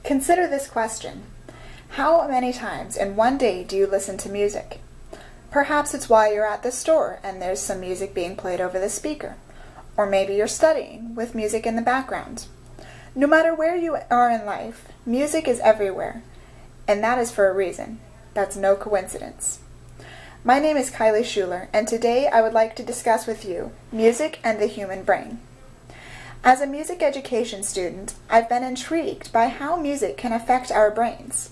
Consider this question. How many times in one day do you listen to music? Perhaps it's while you're at the store and there's some music being played over the speaker. Or maybe you're studying with music in the background. No matter where you are in life, music is everywhere. And that is for a reason. That's no coincidence. My name is Kylie Schuler, and today I would like to discuss with you music and the human brain. As a music education student, I've been intrigued by how music can affect our brains.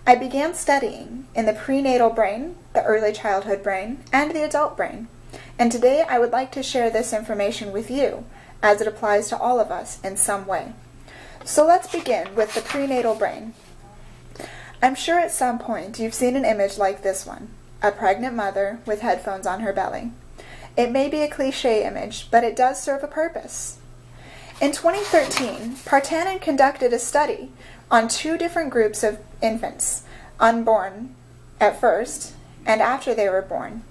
I began studying in the prenatal brain, the early childhood brain, and the adult brain, and today I would like to share this information with you, as it applies to all of us in some way. So let's begin with the prenatal brain. I'm sure at some point you've seen an image like this one, a pregnant mother with headphones on her belly. It may be a cliche image, but it does serve a purpose. In 2013, Partanen conducted a study on two different groups of infants, unborn at first and after they were born.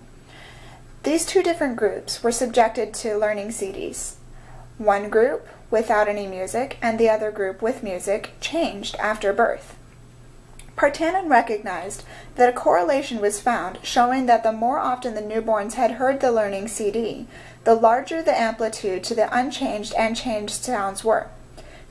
These two different groups were subjected to learning CDs. One group without any music and the other group with music changed after birth. Partanen recognized that a correlation was found showing that the more often the newborns had heard the learning CD, the larger the amplitude to the unchanged and changed sounds were.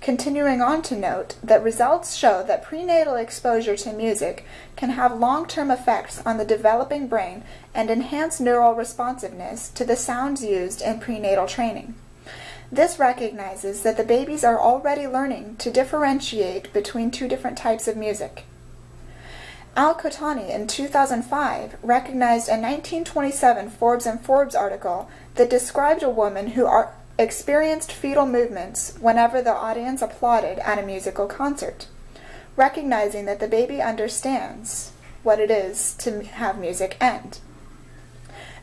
Continuing on to note that results show that prenatal exposure to music can have long-term effects on the developing brain and enhance neural responsiveness to the sounds used in prenatal training. This recognizes that the babies are already learning to differentiate between two different types of music. Al-Kotani in 2005 recognized a 1927 Forbes and Forbes article that described a woman who experienced fetal movements whenever the audience applauded at a musical concert, recognizing that the baby understands what it is to have music end.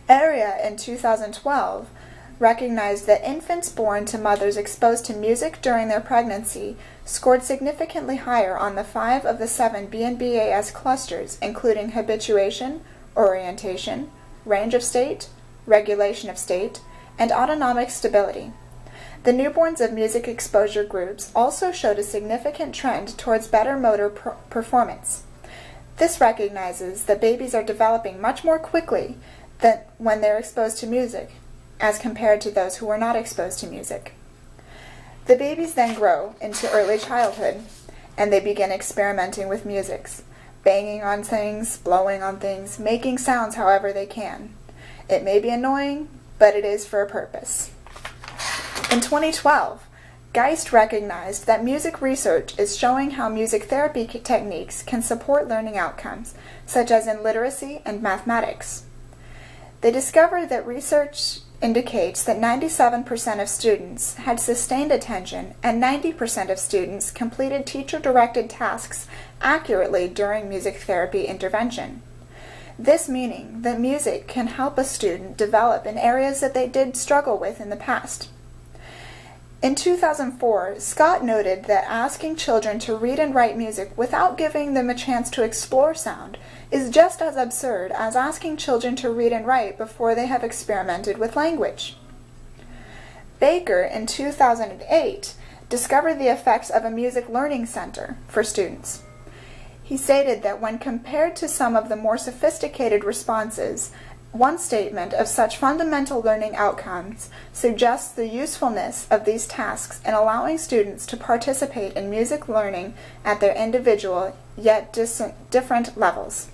Area in 2012 recognized that infants born to mothers exposed to music during their pregnancy scored significantly higher on the 5 of the 7 BNBAS clusters, including habituation, orientation, range of state, regulation of state, and autonomic stability. The newborns of music exposure groups also showed a significant trend towards better motor performance. This recognizes that babies are developing much more quickly than when they're exposed to music, as compared to those who were not exposed to music. The babies then grow into early childhood, and they begin experimenting with musics, banging on things, blowing on things, making sounds however they can. It may be annoying, but it is for a purpose. In 2012, Geist recognized that music research is showing how music therapy techniques can support learning outcomes, such as in literacy and mathematics. They discovered that research indicates that 97% of students had sustained attention and 90% of students completed teacher-directed tasks accurately during music therapy intervention. This meaning that music can help a student develop in areas that they did struggle with in the past. In 2004, Scott noted that asking children to read and write music without giving them a chance to explore sound is just as absurd as asking children to read and write before they have experimented with language. Baker, in 2008, discovered the effects of a music learning center for students. He stated that when compared to some of the more sophisticated responses, one statement of such fundamental learning outcomes suggests the usefulness of these tasks in allowing students to participate in music learning at their individual yet different levels.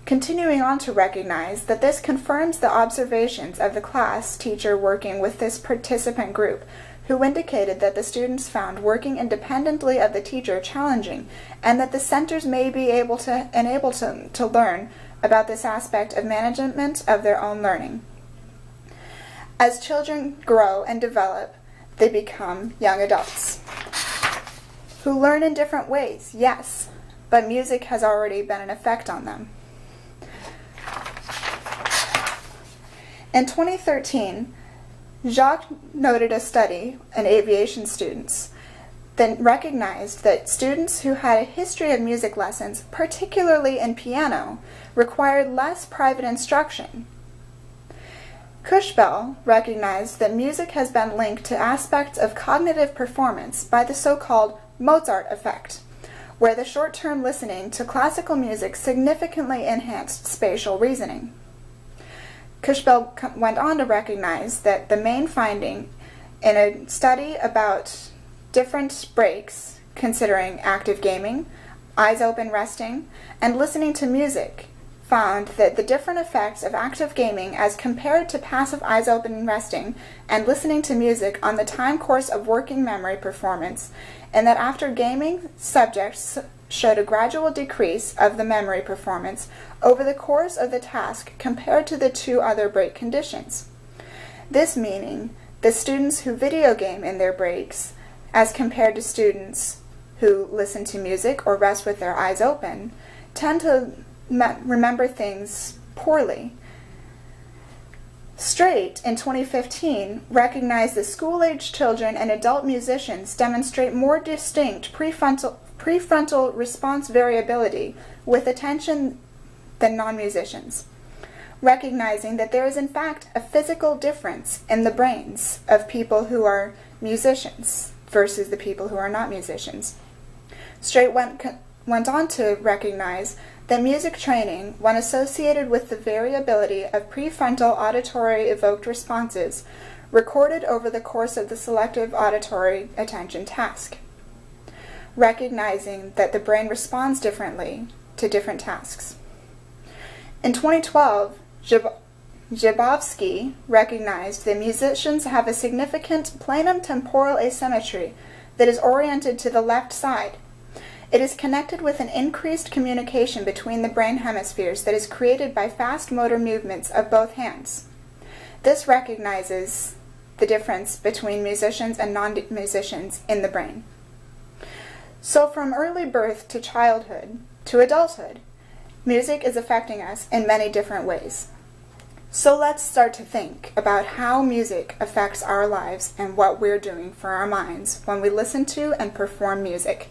Continuing on to recognize that this confirms the observations of the class teacher working with this participant group, who indicated that the students found working independently of the teacher challenging, and that the centers may be able to learn about this aspect of management of their own learning. As children grow and develop, they become young adults who learn in different ways, yes, but music has already been an effect on them. In 2013, Jacques noted a study in aviation students that recognized that students who had a history of music lessons, particularly in piano, required less private instruction. Cushbell recognized that music has been linked to aspects of cognitive performance by the so-called Mozart effect, where the short-term listening to classical music significantly enhanced spatial reasoning. Kurzweil went on to recognize that the main finding in a study about different breaks, considering active gaming, eyes open resting, and listening to music, found that the different effects of active gaming as compared to passive eyes open resting and listening to music on the time course of working memory performance, and that after gaming, subjects showed a gradual decrease of the memory performance over the course of the task compared to the two other break conditions. This meaning the students who video game in their breaks, as compared to students who listen to music or rest with their eyes open, tend to remember things poorly. Straight, in 2015, recognized that school-age children and adult musicians demonstrate more distinct prefrontal response variability with attention than non-musicians, recognizing that there is in fact a physical difference in the brains of people who are musicians versus the people who are not musicians. Straight went on to recognize that music training, when associated with the variability of prefrontal auditory evoked responses, recorded over the course of the selective auditory attention task, recognizing that the brain responds differently to different tasks. In 2012, Zhabowski recognized that musicians have a significant planum temporal asymmetry that is oriented to the left side. It is connected with an increased communication between the brain hemispheres that is created by fast motor movements of both hands. This recognizes the difference between musicians and non-musicians in the brain. So from early birth to childhood to adulthood, music is affecting us in many different ways. So let's start to think about how music affects our lives and what we're doing for our minds when we listen to and perform music.